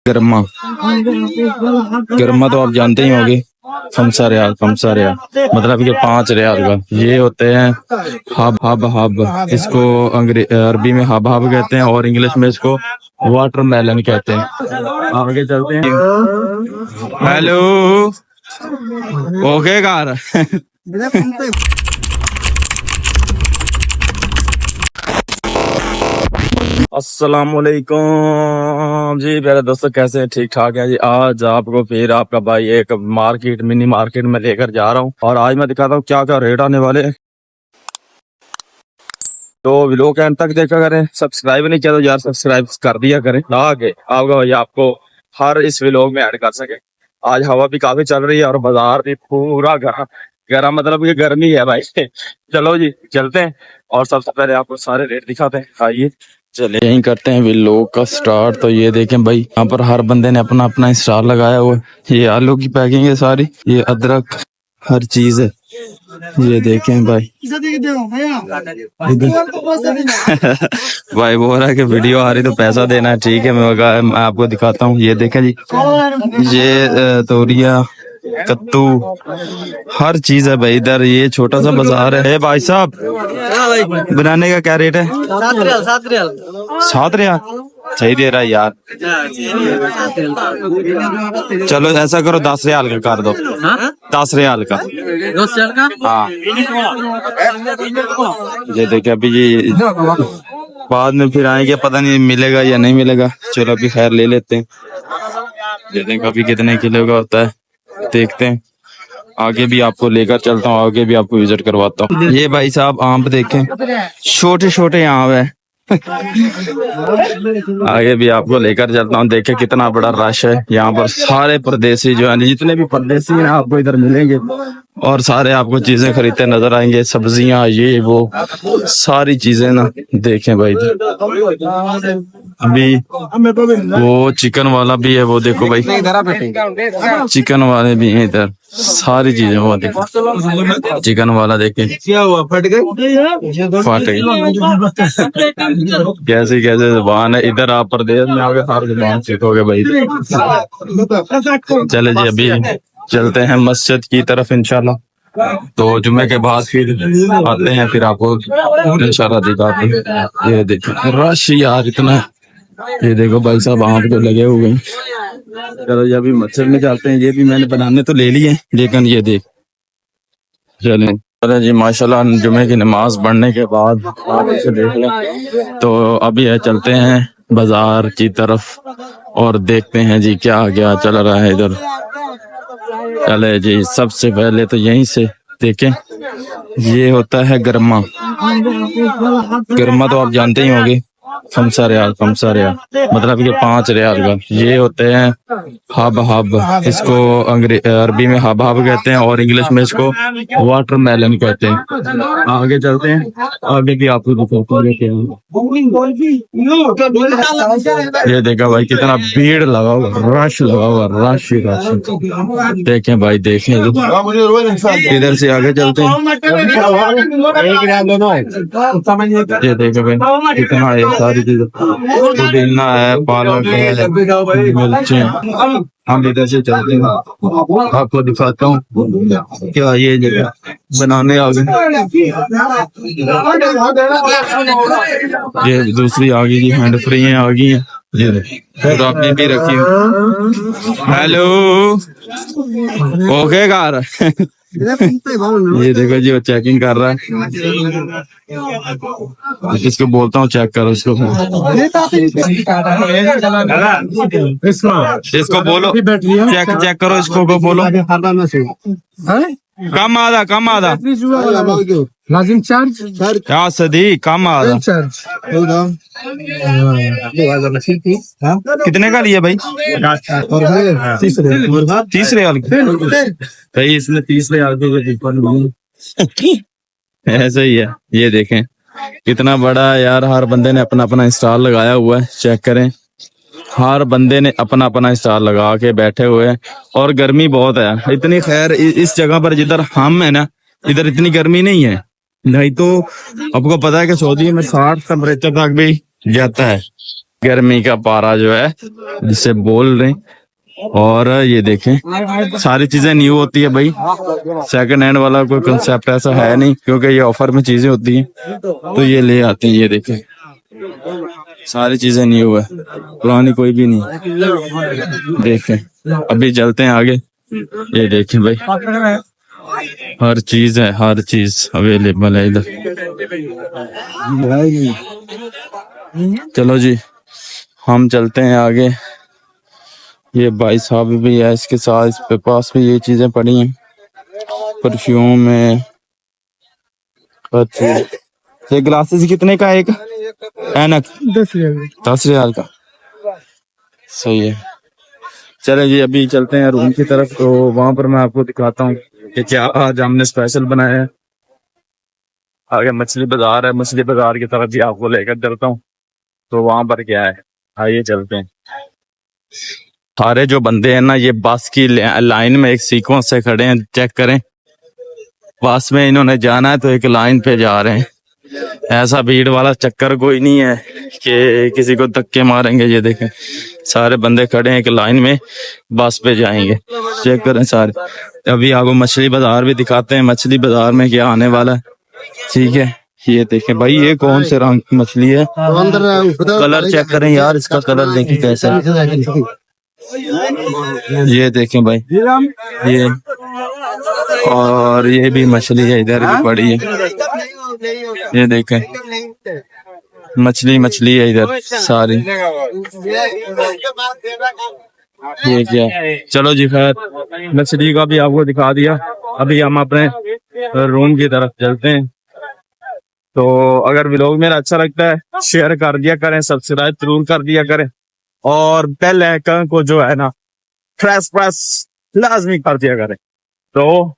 गर्मा गर्मा तो आप जानते ही होंगे, 5 रियाल मतलब कि 5 रियाल का। ये होते हैं हब। इसको अरबी में हब कहते हैं और इंग्लिश में इसको वाटरमेलन कहते हैं। आगे चलते हैं। Hello, okay car. अस्सलामुअलैकुम जी प्यारे दोस्तों, कैसे हैं? ठीक ठाक है जी। आज आपको फिर आपका भाई एक मिनी मार्केट में लेकर जा रहा हूँ और आज मैं दिखाता हूँ क्या क्या रेट आने वाले हैं। तो वीडियो के अंत तक देखा करें। सब्सक्राइब नहीं किया तो यार सब्सक्राइब कर दिया करें ताकि आपका भाई आपको हर इस व्लॉग में ऐड कर सके। आज हवा भी काफी चल रही है और बाजार भी पूरा गर्म मतलब कि गर्मी है भाई। चलो जी चलते हैं और सबसे पहले आपको सारे रेट दिखाते हैं। आइए चले यहीं करते हैं व्लॉग का स्टार्ट। तो ये देखें भाई, यहाँ पर हर बंदे ने अपना अपना स्टार लगाया हुआ है। ये आलू की पैकिंग है सारी, ये अदरक, हर चीज है। ये देखें भाई। भाई बोल रहा है कि वीडियो आ रही तो पैसा देना है। ठीक है, मैं आपको दिखाता हूँ। ये देखें जी, ये तोरिया, कद्दू, हर चीज है भाई इधर। ये छोटा सा बाजार है। भाई साहब बनाने का क्या रेट है? 7 रियाल सही दे रहा है यार। चलो ऐसा करो 10 रियाल का कर दो। 10 रियाल का। हाँ ये देखिए, अभी ये बाद में फिर आएंगे, पता नहीं मिलेगा या नहीं मिलेगा। चलो अभी खैर ले लेते हैं। ये देखें अभी कितने किलो का होता है, देखते हैं। आगे भी आपको लेकर चलता हूँ, आगे भी आपको विजिट करवाता हूँ। ये भाई साहब आम देखें, छोटे छोटे आम है। आगे भी आपको लेकर चलता हूँ। देखें कितना बड़ा रश है यहाँ पर। सारे परदेसी जो है, जितने भी परदेसी हैं आपको इधर मिलेंगे और सारे आपको चीजें खरीदते नजर आएंगे। सब्जियां, ये वो सारी चीजें ना। देखें भाई अभी वो चिकन वाला भी है, वो देखो भाई चिकन वाले भी हैं इधर। सारी चीजें वो देखो, चिकन वाला देखें फट गई कैसे कैसे जुबान है इधर। आप प्रदेश में आओगे हर जुबान सीखोगे भाई। चले जी अभी चलते हैं मस्जिद की तरफ इंशाल्लाह। तो जुम्मे के बाद फिर आते हैं, फिर आपको इंशाल्लाह दिखाते हैं। ये देखो रश यार इतना। ये देखो भाई साहब आम तो लगे हुए हैं। चलो जी अभी मस्जिद में जाते हैं। ये भी मैंने बनाने तो ले लिए, लेकिन ये देख चलें। चले जी माशाल्लाह जुम्मे की नमाज पढ़ने के बाद आप इसे देख लें। तो अभी है चलते हैं बाजार की तरफ और देखते हैं जी क्या क्या चल रहा है इधर। चले जी सबसे पहले तो यहीं से देखें, ये होता है गर्मा तो आप जानते ही होंगे, 5 रियाल मतलब कि 5 रियाल का। ये होते हैं हब इसको अरबी में हब कहते हैं और इंग्लिश में इसको वाटरमेलन कहते हैं। आगे चलते हैं, आगे भी आपको दिखाते हैं। ये देखा भाई कितना भीड़ लगा हुआ, रश लगा हुआ, रश देखें भाई देखें। इधर से आगे चलते हैं। ये देखे भाई कितना है, सारी चीजें पुदीना है, पालक है, मिर्ची। हम इधर से चलते हैं, आपको दिखाता हूँ क्या ये जगह बनाने आ गए। ये दूसरी आ गई जी, हैंड फ्री है आ गई है। ये तो आपने भी रखी है। Hello okay car. ये देखो जी वो चेकिंग कर रहा है। इसको बोलता हूँ चेक करो इसको। इसको बोलो चेक करो, इसको को बोलो कम आधा लाजिम चार्ज क्या सदी कम आधा। कितने का लिया भाई? 30 रियाल भाई, इसमें 30 रियाल ऐसा ही है। ये देखें कितना बड़ा यार, हर बंदे ने अपना अपना स्टॉल लगाया हुआ है। चेक करें, हर बंदे ने अपना अपना स्टॉल लगा के बैठे हुए हैं और गर्मी बहुत है इतनी। खैर इस जगह पर जिधर हम है ना, इधर इतनी गर्मी नहीं है। नहीं तो आपको पता है कि सऊदी में 60 टेम्परेचर तक भी जाता है। गर्मी का पारा जो है जिसे बोल रहे हैं। और ये देखें सारी चीजें न्यू होती है भाई, सेकंड हैंड वाला कोई कंसेप्ट ऐसा है नहीं, क्योंकि ये ऑफर में चीजें होती हैं तो ये ले आते हैं। ये देखें सारी चीजें न्यू है, पुरानी कोई भी नहीं। देखें अभी चलते हैं आगे। ये देखें भाई हर चीज है, हर चीज अवेलेबल है इधर। चलो जी हम चलते हैं आगे। ये भाई साहब भी है इसके साथ, इसके पास भी ये चीजें पड़ी हैं, परफ्यूम है, हर चीज। ये ग्लासेस कितने का है एक ऐनक? 10,000 का। सही है। चले जी अभी चलते हैं रूम की तरफ, तो वहां पर मैं आपको दिखाता हूँ कि क्या आज हमने स्पेशल बनाया है। आगे मछली बाजार है, मछली बाजार की तरफ भी आपको लेकर चलता हूँ, तो वहां पर क्या है आइए चलते हैं। सारे जो बंदे हैं ना ये बस की लाइन में एक सीक्वेंस से खड़े हैं, चेक करें। बस में इन्होंने जाना है तो एक लाइन पे जा रहे हैं, ऐसा भीड़ वाला चक्कर कोई नहीं है कि किसी को धक्के मारेंगे। ये देखें सारे बंदे खड़े हैं एक लाइन में, बस पे जाएंगे। चेक करें सारे। अभी आपको मछली बाजार भी दिखाते हैं, मछली बाजार में क्या आने वाला है। ठीक है ये देखें भाई ये कौन से रंग की मछली है, कलर चेक करें यार, इसका कलर देखें कैसा है। ये देखें भाई ये, और ये भी मछली है इधर भी पड़ी है। ये देखें मछली मछली है इधर सारी। ये क्या है? चलो जी खैर मछली का भी आपको दिखा दिया। अभी हम अपने रूम की तरफ चलते हैं। तो अगर व्लॉग मेरा अच्छा लगता है शेयर कर दिया करें, सब्सक्राइब जरूर कर दिया करें, और बेल आइकन को जो है ना प्रेस लाजमी कर दिया करें। तो